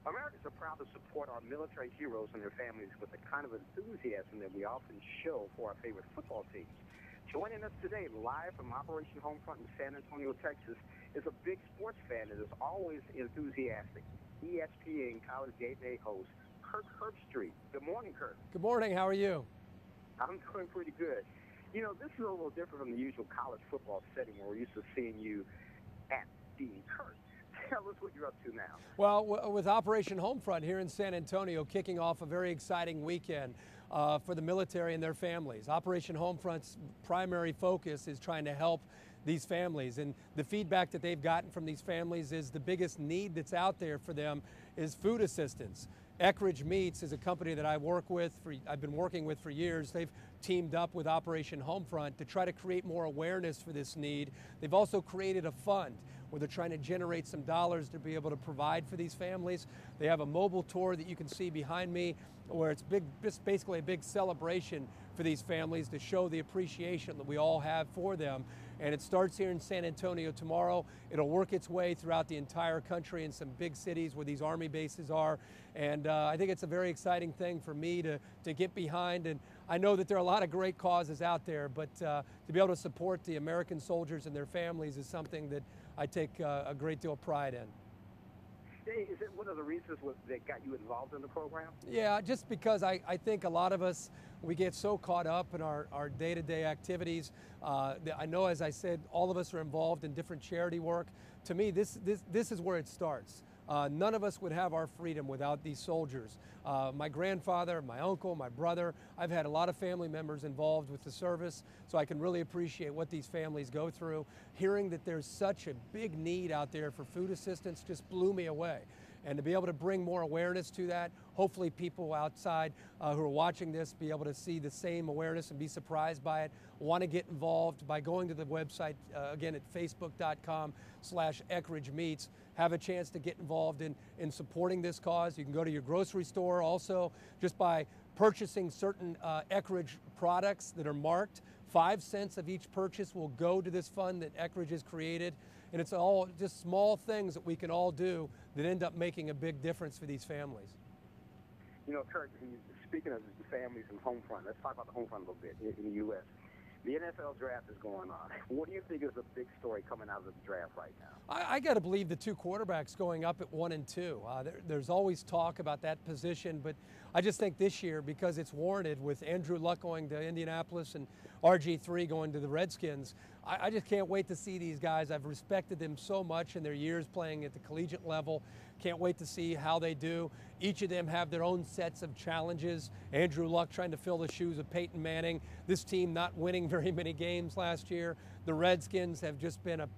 Americans are proud to support our military heroes and their families with the kind of enthusiasm that we often show for our favorite football teams. Joining us today, live from Operation Homefront in San Antonio, Texas, is a big sports fan that is always enthusiastic. ESPN College Gateway host, Kirk Herbstriet. Good morning, Kirk. Good morning. How are you? I'm doing pretty good. You know, this is a little different from the usual college football setting where we're used to seeing you at Dean Kirk. Tell us what you're up to now. Well, with Operation Homefront here in San Antonio, kicking off a very exciting weekend for the military and their families. Operation Homefront's primary focus is trying to help these families, and the feedback that they've gotten from these families is the biggest need that's out there for them is food assistance. Eckrich Meats is a company that I've been working with for years. They've teamed up with Operation Homefront to try to create more awareness for this need. They've also created a fund where they're trying to generate some dollars to be able to provide for these families. They have a mobile tour that you can see behind me where it's basically a big celebration for these families to show the appreciation that we all have for them. And it starts here in San Antonio tomorrow. It'll work its way throughout the entire country in some big cities where these Army bases are. And I think it's a very exciting thing for me to get behind. And I know that there are a lot of great causes out there, but to be able to support the American soldiers and their families is something that I take a great deal of pride in. Hey, is it one of the reasons that got you involved in the program? Yeah, just because I think a lot of us, we get so caught up in our day-to-day activities. I know, as I said, all of us are involved in different charity work. To me, this is where it starts. None of us would have our freedom without these soldiers. My grandfather, my uncle, my brother, I've had a lot of family members involved with the service, so I can really appreciate what these families go through. Hearing that there's such a big need out there for food assistance just blew me away. And to be able to bring more awareness to that, hopefully people outside who are watching this be able to see the same awareness and be surprised by it, want to get involved by going to the website, again at facebook.com/EckridgeMeats, have a chance to get involved in supporting this cause. You can go to your grocery store also just by purchasing certain Eckrich products that are marked. 5 cents of each purchase will go to this fund that Eckrich has created. And it's all just small things that we can all do that end up making a big difference for these families. You know, Kirk, speaking of the families and Homefront, let's talk about the Homefront a little bit in the U.S. The NFL draft is going on. What do you think is a big story coming out of the draft right now? I got to believe the two quarterbacks going up at 1 and 2. There's always talk about that position, but I just think this year, because it's warranted with Andrew Luck going to Indianapolis and RG3 going to the Redskins, I just can't wait to see these guys. I've respected them so much in their years playing at the collegiate level. Can't wait to see how they do. Each of them have their own sets of challenges. Andrew Luck trying to fill the shoes of Peyton Manning. This team not winning very many games last year. The Redskins have just been a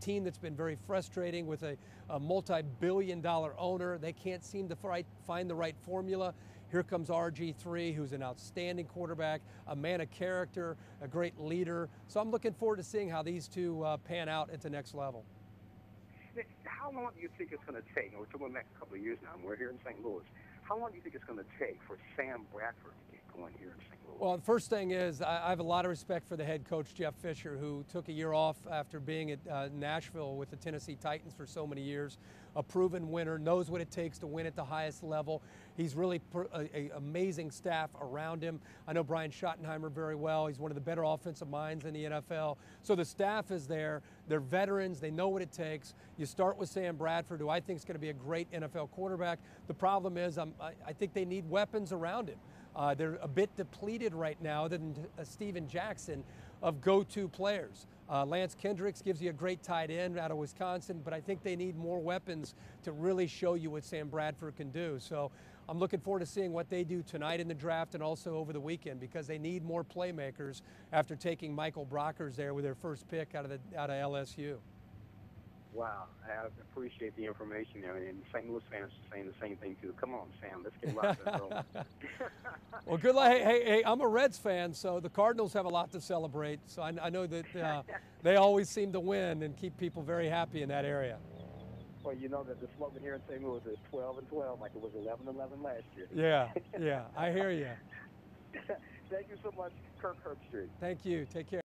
team that's been very frustrating with a multi-billion-dollar owner. They can't seem to find the right formula. Here comes RG3, who's an outstanding quarterback, a man of character, a great leader. So I'm looking forward to seeing how these two pan out at the next level. How long do you think it's going to take? We're talking back a couple of years now, and we're here in St. Louis. How long do you think it's going to take for Sam Bradford to get going here in St. Louis? Well, the first thing is I have a lot of respect for the head coach, Jeff Fisher, who took a year off after being at Nashville with the Tennessee Titans for so many years. A proven winner, knows what it takes to win at the highest level. He's really an amazing staff around him. I know Brian Schottenheimer very well. He's one of the better offensive minds in the NFL. So the staff is there. They're veterans. They know what it takes. You start with Sam Bradford, who I think is going to be a great NFL quarterback. The problem is I think they need weapons around him. They're a bit depleted right now than Steven Jackson of go-to players. Lance Kendricks gives you a great tight end out of Wisconsin, but I think they need more weapons to really show you what Sam Bradford can do. So I'm looking forward to seeing what they do tonight in the draft and also over the weekend, because they need more playmakers after taking Michael Brockers there with their first pick out of LSU. Wow, I appreciate the information there, and St. Louis fans are saying the same thing too. Come on, Sam, let's get lots of rolling. Well, good luck. Hey, I'm a Reds fan, so the Cardinals have a lot to celebrate. So I know that they always seem to win and keep people very happy in that area. Well, you know that the slogan here in St. Louis is 12-12, like it was 11-11 last year. Yeah, I hear you. Thank you so much, Kirk Herbstriet. Thank you. Take care.